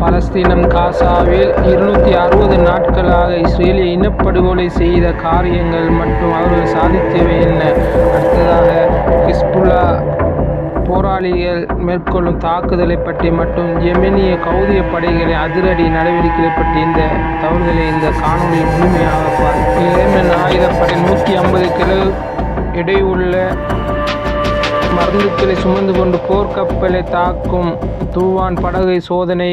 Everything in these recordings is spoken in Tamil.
பலஸ்தீனம் காசாவில் 260 நாட்களாக இஸ்ரேலிய இனப்படுகொலை செய்த காரியங்கள் மற்றும் அவர்கள் சாதித்தவை என்ன? அடுத்ததாக ஹிஸ்புல்லா போராளிகள் மேற்கொள்ளும் தாக்குதலை பற்றி மற்றும் யெமெனிய கௌதிய படைகளின் அதிரடி நடவடிக்கைகளை பற்றி இந்த தகவல்களை இந்த காணொலியில் முழுமையாக பார்ப்போம். யேமன் ஆயுதப்படை 150 கிலோ எடையுள்ள மருந்துகளை சுமந்து கொண்டு போர்க்கப்பலை தாக்கும் தூவான் படகு சோதனை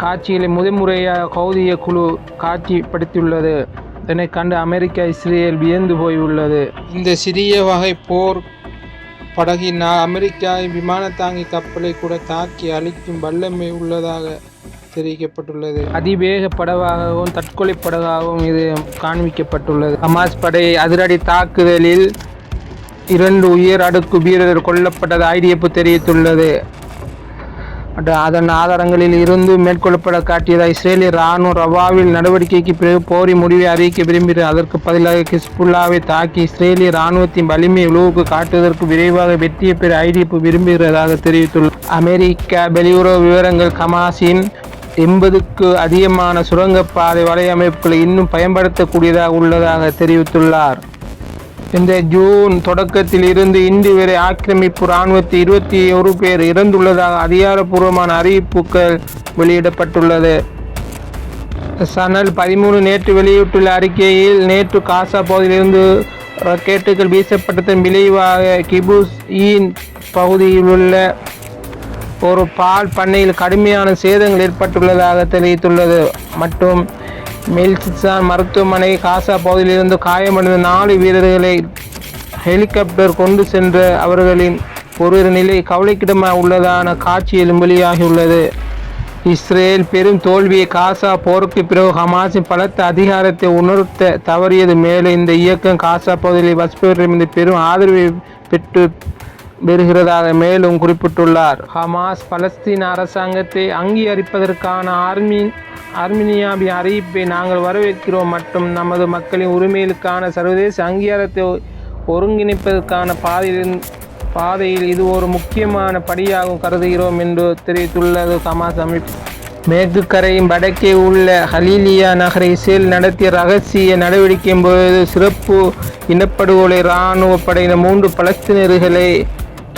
காட்சிகளை முதன்முறையாக கௌதிய குழு காட்சிப்படுத்தியுள்ளது. இதனை கண்டு அமெரிக்கா இஸ்ரேல் வியந்து போயுள்ளது. இந்த சிறிய வகை போர் படகினால் அமெரிக்காவின் விமானத்தாங்கி கப்பலை கூட தாக்கி அழிக்கும் வல்லமை உள்ளதாக தெரிவிக்கப்பட்டுள்ளது. அதிவேக படகாகவும் தற்கொலை படகாகவும் இது காண்பிக்கப்பட்டுள்ளது. ஹமாஸ் படை அதிரடி தாக்குதலில் 2 உயர் அடுக்கு வீரர்கள் கொல்லப்பட்டது ஐடிஎஃப் தெரிவித்துள்ளது. அதன் ஆதாரங்களில் இருந்து மேற்கொள்ளப்பட காட்டியதாக இஸ்ரேலிய இராணுவ ரவாவில் நடவடிக்கைக்கு பிறகு போரின் முடிவை அறிவிக்க விரும்புகிறது. அதற்கு பதிலாக ஹிஸ்புல்லாவை தாக்கி இஸ்ரேலிய இராணுவத்தின் வலிமையை உலகுக்கு காட்டுவதற்கு விரைவாக வெற்றியை பெற ஐடிஎஃப் விரும்புகிறதாக தெரிவித்துள்ளது. அமெரிக்க வெளியுறவு விவரங்கள் ஹமாஸின் 80க்கு அதிகமான சுரங்கப்பாதை வலையமைப்புகளை இன்னும் பயன்படுத்தக்கூடியதாக உள்ளதாக தெரிவித்துள்ளார். இந்த ஜூன் தொடக்கத்தில் இருந்து இன்று வரை ஆக்கிரமிப்பு இராணுவத்தில் 21 பேர் இறந்துள்ளதாக அதிகாரப்பூர்வமான அறிவிப்புகள் வெளியிடப்பட்டுள்ளது. சனல் 13 நேற்று வெளியிட்டுள்ள அறிக்கையில், நேற்று காசா பகுதியிலிருந்து ராக்கெட்டுகள் வீசப்பட்டதன் விளைவாக கிபுஸ் ஈன் பகுதியில் உள்ள ஒரு பால் பண்ணையில் கடுமையான சேதங்கள் ஏற்பட்டுள்ளதாக தெரிவித்துள்ளது. மற்றும் மெல்சிசான் மருத்துவமனை காசா பகுதியிலிருந்து காயமடைந்த 4 வீரர்களை ஹெலிகாப்டர் கொண்டு சென்ற அவர்களின் ஒரு நிலை கவலைக்கிடமாக உள்ளதான காட்சியிலும் வெளியாகியுள்ளது. இஸ்ரேல் பெரும் தோல்வியை காசா போருக்கு பிறகு ஹமாஸின் பலத்த அதிகாரத்தை உணர்த்த தவறியது. மேலும் இந்த இயக்கம் காசா பகுதியில் வசிப்பவர்களிடம் பெரும் ஆதரவை பெற்று வருகிறதாக மேலும் குறிப்பிட்டுள்ளார். ஹமாஸ் பலஸ்தீன அரசாங்கத்தை அங்கீகரிப்பதற்கான ஆர்மீனியாவின் அறிவிப்பை நாங்கள் வரவேற்கிறோம் மற்றும் நமது மக்களின் உரிமைகளுக்கான சர்வதேச அங்கீகாரத்தை ஒருங்கிணைப்பதற்கான பாதையில் இது ஒரு முக்கியமான படியாகவும் கருதுகிறோம் என்று தெரிவித்துள்ளது ஹமாஸ் அமைப்பு. மேற்கு கரையின் வடக்கே உள்ள ஹலீலியா நகரை இஸ்ரேல் நடத்திய ரகசிய நடவடிக்கையின் போது சிறப்பு இனப்படுகொலை இராணுவ படையினர் 3 பலஸ்தீனர்களை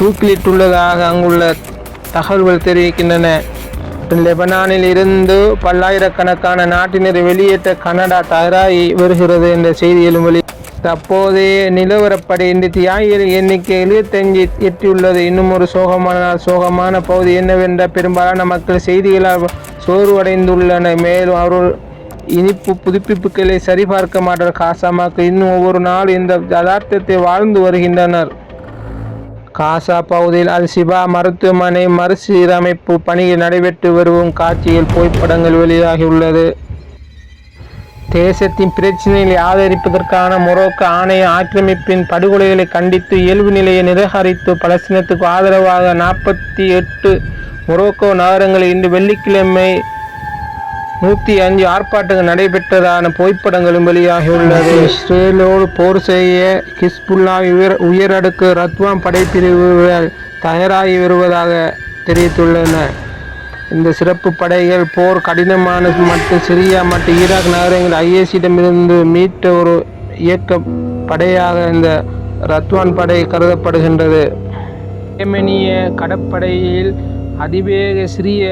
தூக்கிலிட்டுள்ளதாக அங்குள்ள தகவல்கள் தெரிவிக்கின்றன. லெபனானில் இருந்து பல்லாயிரக்கணக்கான நாட்டினரை வெளியேற்ற கனடா தயாராகி வருகிறது என்ற செய்திகளும் வெளி. தற்போதைய நிலவரப்படி இந்த தியாகிகளின் எண்ணிக்கை 75 எட்டியுள்ளது. இன்னும் ஒரு சோகமான பகுதி என்னவென்றால், பெரும்பாலான மக்கள் செய்திகளால் சோர்வடைந்துள்ளனர். மேலும் அவர்கள் இனிப்பு புதுப்பிப்புகளை சரிபார்க்க மாட்டார். காசா மக்கள் இன்னும் ஒவ்வொரு நாளும் இந்த யதார்த்தத்தை வாழ்ந்து வருகின்றனர். காசா பகுதியில் அல் ஷிபா மருத்துவமனை மறுசீரமைப்பு பணிகள் நடைபெற்று வரும் காட்சிகள் புகைப்படங்கள் வெளியாகியுள்ளது. தேசத்தின் பிரச்சினைகளை ஆதரிப்பதற்கான மொரோக்கோ ஆணைய ஆக்கிரமிப்பின் படுகொலைகளை கண்டித்து இயல்பு நிலையை நிராகரித்து பலஸ்தீனத்துக்கு ஆதரவாக 48 மொரோக்கோ நகரங்களில் இன்று வெள்ளிக்கிழமை 105 ஆர்ப்பாட்டங்கள் நடைபெற்றதான புகைப்படங்களும் வெளியாகியுள்ளது. இஸ்ரேலோடு போர் செய்ய ஹிஸ்புல்லா உயரடுக்கு ரத்வான் படைப்பிரிவுகள் தயாராகி வருவதாக தெரிவித்துள்ளன. இந்த சிறப்பு படைகள் போர் கடினமான மற்றும் சிரியா மற்றும் ஈராக் நகரங்கள் ஐஎஸ்இடமிருந்து மீட்ட ஒரு இயக்க படையாக இந்த ரத்வான் படை கருதப்படுகின்றது. யேமனிய கடற்படையில் அதிவேக சிறிய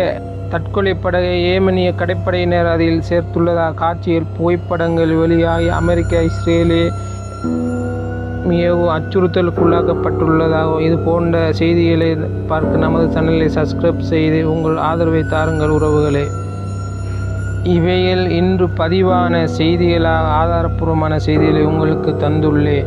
தற்கொலை படகை ஏமனிய கடற்படையினர் அதில் சேர்த்துள்ளதாக காட்சியில் புகைப்படங்கள் வெளியாகி அமெரிக்கா இஸ்ரேலே மிகவும் அச்சுறுத்தலுக்குள்ளாக்கப்பட்டுள்ளதாகவும் இது போன்ற செய்திகளை பார்க்க நமது சேனலை சப்ஸ்கிரைப் செய்து உங்கள் ஆதரவை தாருங்கள் உறவுகளே. இவைகள் இன்று பதிவான செய்திகளாக ஆதாரப்பூர்வமான செய்திகளை உங்களுக்கு தந்துள்ளேன்.